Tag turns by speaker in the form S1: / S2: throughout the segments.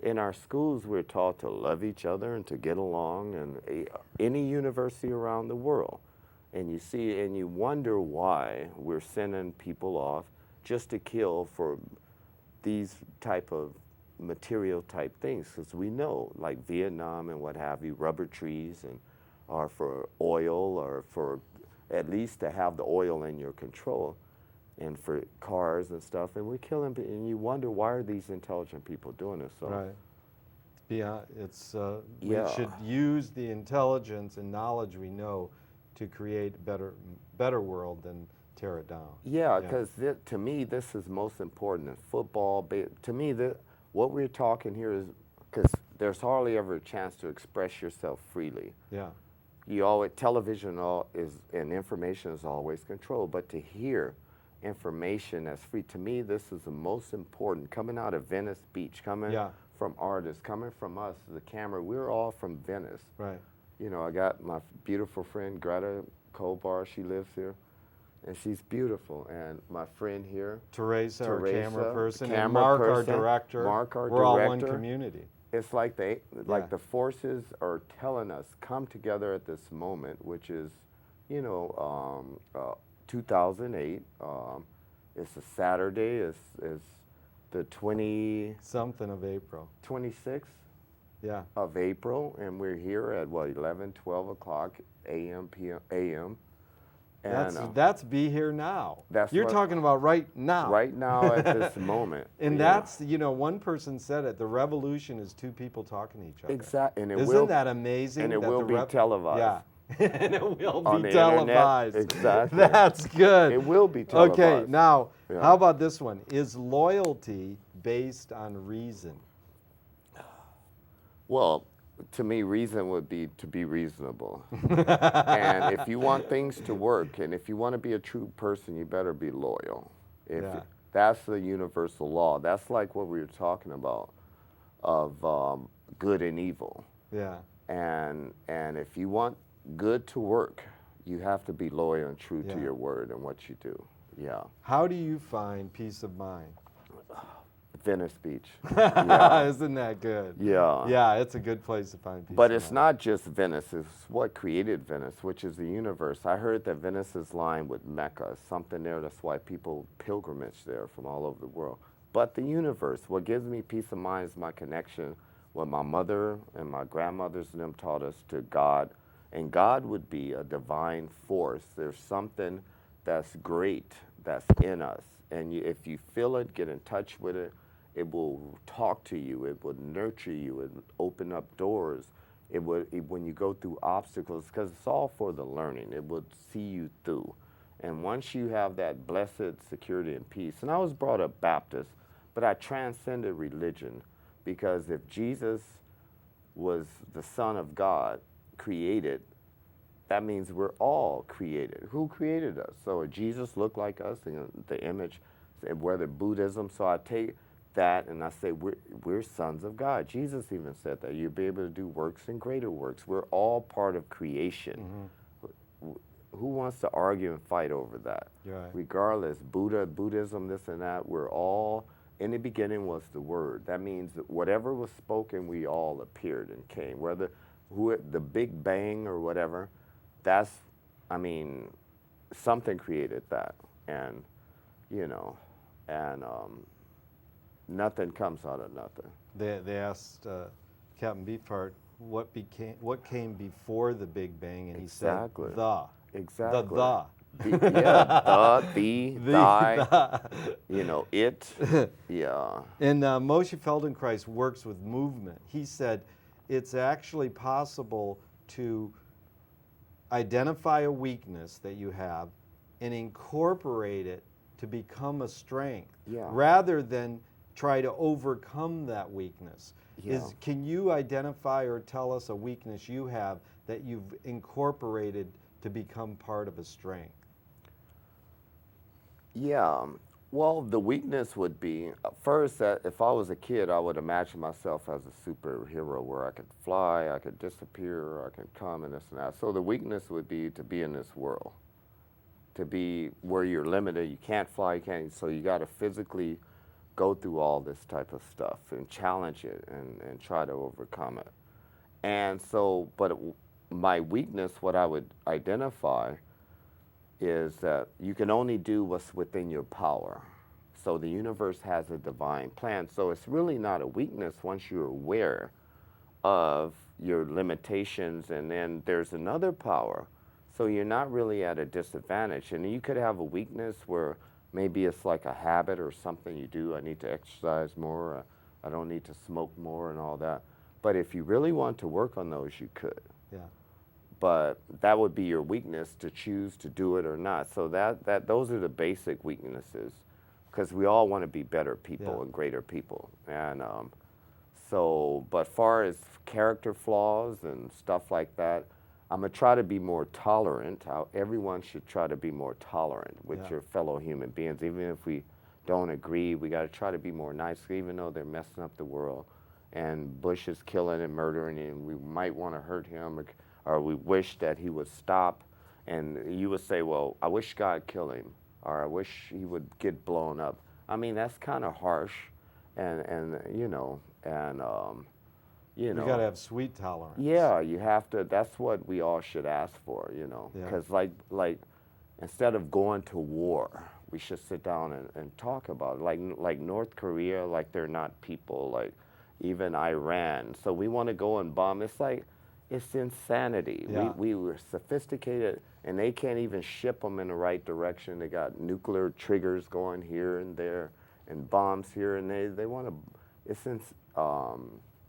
S1: in our schools, we're taught to love each other and to get along, and any university around the world. And you see, and you wonder why we're sending people off just to kill for these type of material type things, because we know, like Vietnam and what have you, rubber trees and are for oil, or for at least to have the oil in your control, and for cars and stuff, and we're killing people, and you wonder, why are these intelligent people doing this? So,
S2: Right. Yeah, it's
S1: Yeah.
S2: we should use the intelligence and knowledge we know to create a better world than tear it down.
S1: yeah, because to me, this is most important in football. To me, what we're talking here is, because there's hardly ever a chance to express yourself freely.
S2: Yeah.
S1: You always, television and information is always controlled, but to hear information that's free, to me, this is the most important. Coming out of Venice Beach, coming from artists, coming from us, the camera, we're all from Venice.
S2: Right.
S1: You know, I got my beautiful friend Greta Kobar, she lives here, and she's beautiful. And my friend here,
S2: Teresa, our camera person, and
S1: camera
S2: Mark,
S1: person,
S2: our director.
S1: Mark, our
S2: We're all
S1: director.
S2: one community.
S1: It's like the forces are telling us, come together at this moment, which is, 2008. It's a Saturday. It's the
S2: something of April.
S1: 26th
S2: Yeah.
S1: of April, and we're here at 11, 12 o'clock a.m. p.m. And
S2: That's be here now.
S1: That's
S2: You're
S1: what-
S2: talking about right now.
S1: right now at this moment.
S2: And that's, one person said it, the revolution is two people talking to each other.
S1: Exactly. And
S2: Isn't that amazing?
S1: And it
S2: that
S1: will
S2: the
S1: be televised.
S2: Yeah. And it will
S1: On
S2: be
S1: the
S2: televised.
S1: internet. Exactly.
S2: That's good.
S1: It will be televised.
S2: Okay, now,
S1: Yeah.
S2: how about this one? Is loyalty based on reason?
S1: Well, to me, reason would be to be reasonable. And if you want things to work, and if you want to be a true person, you better be loyal. That's the universal law. That's like what we were talking about of good and evil.
S2: Yeah.
S1: And if you want good to work, you have to be loyal and true to your word and what you do. Yeah.
S2: How do you find peace of mind?
S1: Venice Beach. Yeah.
S2: Isn't that good?
S1: Yeah.
S2: Yeah, it's a good place to find peace
S1: But
S2: of
S1: it's
S2: mind.
S1: not just Venice, it's what created Venice, which is the universe. I heard that Venice is lined with Mecca, something there, that's why people pilgrimage there from all over the world. But the universe, what gives me peace of mind is my connection, what my mother and my grandmothers and them taught us, to God. And God would be a divine force. There's something that's great that's in us. And if you feel it, get in touch with it, it will talk to you, it will nurture you, it will open up doors. When you go through obstacles, because it's all for the learning, it will see you through. And once you have that blessed security and peace, and I was brought up Baptist, but I transcended religion, because if Jesus was the Son of God, created, that means we're all created. Who created us? So Jesus looked like us in the image, whether Buddhism, so I take that and I say we're sons of God. Jesus even said that you'll be able to do works and greater works. We're all part of creation. Who wants to argue and fight over that?
S2: Right.
S1: Regardless, Buddhism, this and that, we're all, in the beginning was the Word. That means that whatever was spoken, we all appeared and came. Whether the Big Bang or whatever, something created that. And, nothing comes out of nothing.
S2: They asked Captain Beefheart what came before the Big Bang, and he said the.
S1: Exactly.
S2: The.
S1: It. Yeah.
S2: And Moshe Feldenkrais works with movement. He said it's actually possible to identify a weakness that you have and incorporate it to become a strength, rather than try to overcome that weakness. Can you identify or tell us a weakness you have that you've incorporated to become part of a strength?
S1: Yeah. Well, the weakness would be, first, that if I was a kid, I would imagine myself as a superhero where I could fly, I could disappear, I could come and this and that. So the weakness would be to be in this world, to be where you're limited. You can't fly, you can't, so you got to physically go through all this type of stuff and challenge it and try to overcome it. And so, but my weakness, what I would identify is that you can only do what's within your power. So the universe has a divine plan. So it's really not a weakness once you're aware of your limitations, and then there's another power. So you're not really at a disadvantage. And you could have a weakness where maybe it's like a habit or something you do. I need to exercise more. I don't need to smoke more and all that. But if you really want to work on those, you could.
S2: Yeah.
S1: But that would be your weakness to choose to do it or not. So those are the basic weaknesses, because we all want to be better people and greater people. And but far as character flaws and stuff like that, I'm gonna try to be more tolerant. Everyone should try to be more tolerant with your fellow human beings, even if we don't agree. We got to try to be more nice, even though they're messing up the world. And Bush is killing and murdering, and we might want to hurt him, or we wish that he would stop. And you would say, well, I wish God killed him, or I wish he would get blown up. I mean, that's kind of harsh, and you know, and you know.
S2: You got to have sweet tolerance.
S1: Yeah, you have to. That's what we all should ask for, you know, because like instead of going to war, we should sit down and talk about it. Like North Korea, like they're not people, like even Iran. So we want to go and bomb. It's like, it's insanity.
S2: Yeah.
S1: We were sophisticated, and they can't even ship them in the right direction. They got nuclear triggers going here and there, and bombs here, and they want to.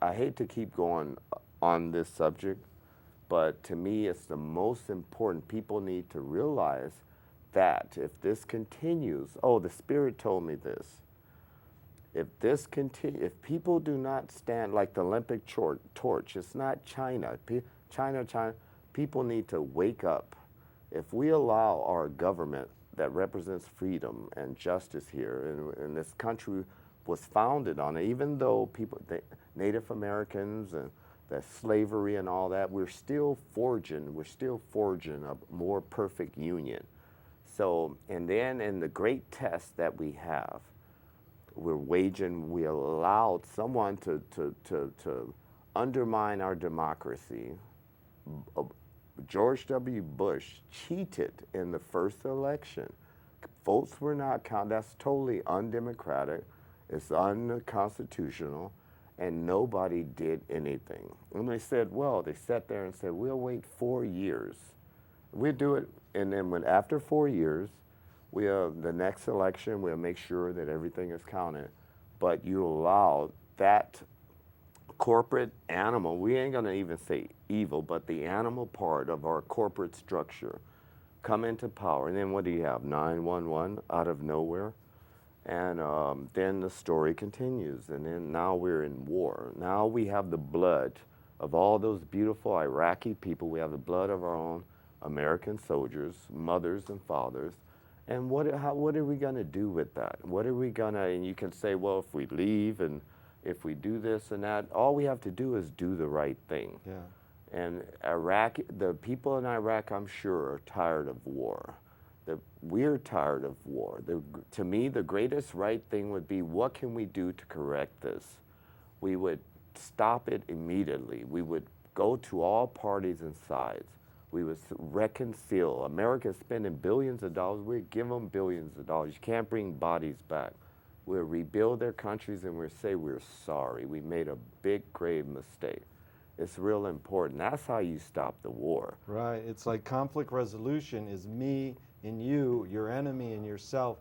S1: I hate to keep going on this subject, but to me, it's the most important. People need to realize that if this continues, the Spirit told me this. If people do not stand like the Olympic torch, it's not China. China, people need to wake up. If we allow our government that represents freedom and justice here, and this country was founded on it, even though Native Americans and the slavery and all that, we're still forging a more perfect union. So, and then in the great test that we have, we allowed someone to undermine our democracy. George W. Bush cheated in the first election. Votes were not counted. That's totally undemocratic. It's unconstitutional, and nobody did anything. And they sat there and said, we'll wait 4 years. We'll do it, and then after 4 years, the next election, we'll make sure that everything is counted. But you allow that corporate animal, we ain't gonna even say evil, but the animal part of our corporate structure come into power. And then what do you have? 911 out of nowhere. And then the story continues. And then now we're in war. Now we have the blood of all those beautiful Iraqi people. We have the blood of our own American soldiers, mothers and fathers. And what are we going to do with that? What are we going to, and you can say, well, if we leave and if we do this and that, all we have to do is do the right thing.
S2: Yeah.
S1: And the people in Iraq, I'm sure, are tired of war. We're tired of war. To me, the greatest right thing would be, what can we do to correct this? We would stop it immediately. We would go to all parties and sides. We would reconcile. America's spending billions of dollars. We'd give them billions of dollars. You can't bring bodies back. We'll rebuild their countries, and we'll say we're sorry. We made a big, grave mistake. It's real important. That's how you stop the war.
S2: Right. It's like conflict resolution is me and you, your enemy and yourself,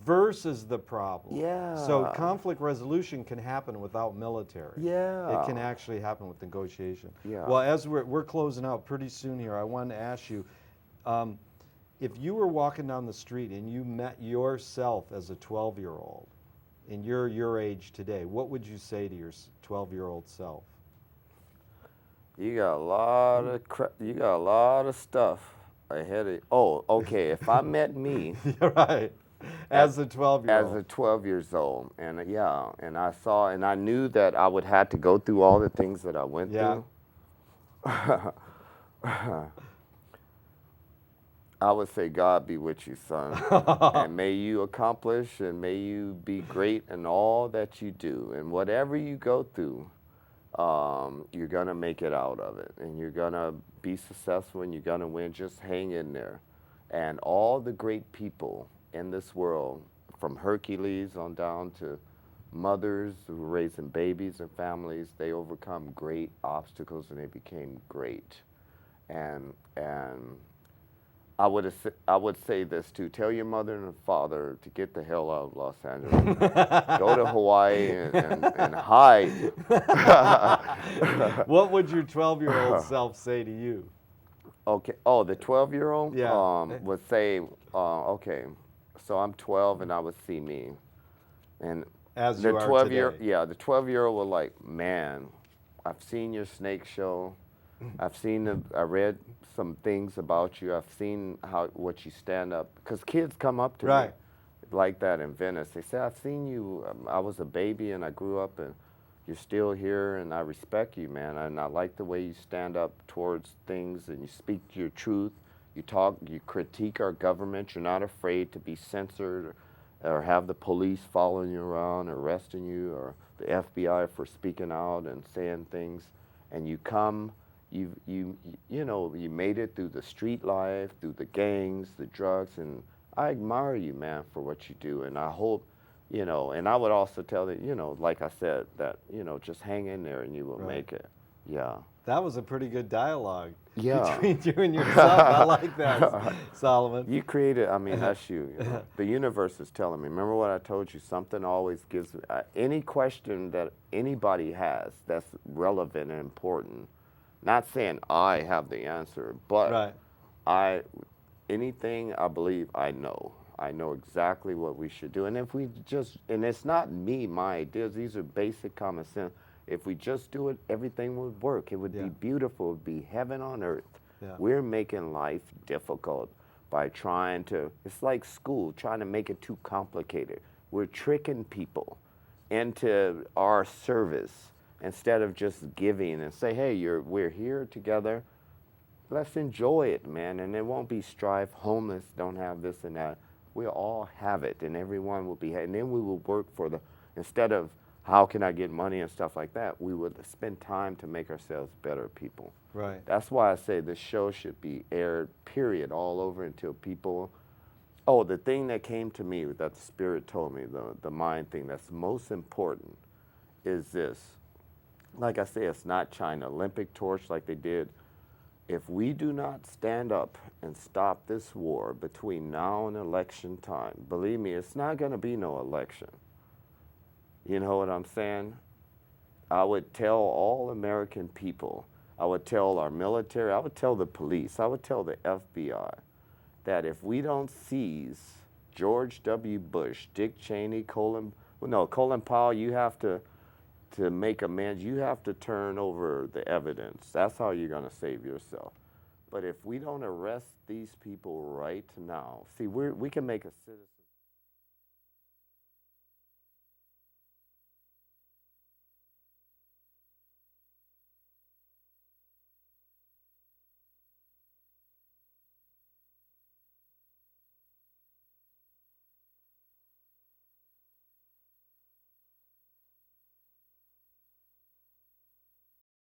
S2: versus the problem.
S1: Yeah.
S2: So conflict resolution can happen without military.
S1: Yeah.
S2: It can actually happen with negotiation.
S1: Yeah.
S2: Well, as we're closing out pretty soon here, I wanted to ask you, if you were walking down the street and you met yourself as a 12-year-old, and you're your age today, what would you say to your 12-year-old self?
S1: You got a lot of stuff ahead of you. Oh, okay. If I met me,
S2: Right. As a 12-year-old.
S1: as a 12 years old, and and I knew that I would have to go through all the things that I went through. I would say God be with you, son. And may you accomplish and may you be great in all that you do. And whatever you go through, you're going to make it out of it. And you're going to be successful and you're going to win. Just hang in there. And all the great people in this world, from Hercules on down to mothers who were raising babies and families, they overcome great obstacles and they became great. And I would say this too. Tell your mother and father to get the hell out of Los Angeles. Go to Hawaii and hide.
S2: What would your 12-year-old self say to you?
S1: Okay. Oh, the 12-year-old
S2: Yeah.
S1: would say, okay, so I'm 12 and I would see me. And
S2: As
S1: the
S2: you are
S1: 12-year,
S2: today.
S1: yeah, the 12-year-old was like, man, I've seen your snake show. I read some things about you. I've seen what you stand up. Because kids come up to me
S2: Right.
S1: like that in Venice. They say, I've seen you. I was a baby and I grew up and you're still here and I respect you, man. And I like the way you stand up towards things and you speak your truth. You talk, you critique our government. You're not afraid to be censored or have the police following you around, arresting you, or the FBI for speaking out and saying things. And you come, you made it through the street life, through the gangs, the drugs, and I admire you, man, for what you do. And I hope, and I would also tell that, like I said, that, just hang in there and you will make it. Yeah.
S2: That was a pretty good dialogue
S1: Yeah.
S2: between you and yourself. I like that, Solomon.
S1: You created, I mean, that's you. The universe is telling me. Remember what I told you? Something always gives, any question that anybody has that's relevant and important, not saying I have the answer, but
S2: Right.
S1: anything I believe I know. I know exactly what we should do. And if we just, and it's not me, my ideas, these are basic common sense. If we just do it, everything would work. It would be beautiful. It would be heaven on earth.
S2: Yeah.
S1: We're making life difficult by trying to, it's like school, trying to make it too complicated. We're tricking people into our service instead of just giving and say, hey, we're here together. Let's enjoy it, man. And it won't be strife. Homeless don't have this and that. We'll all have it, and everyone will be, and then we will work for instead of how can I get money and stuff like that, we would spend time to make ourselves better people.
S2: Right.
S1: That's why I say this show should be aired, period, all over until people, oh, the thing that came to me that the Spirit told me, the mind thing that's most important is this. Like I say, it's not China Olympic torch like they did. If we do not stand up and stop this war between now and election time, believe me, it's not going to be no election. You know what I'm saying? I would tell all American people, I would tell our military, I would tell the police, I would tell the FBI that if we don't seize George W. Bush, Dick Cheney, Colin Powell, you have to make amends, you have to turn over the evidence. That's how you're going to save yourself. But if we don't arrest these people right now, see, we can make a citizen.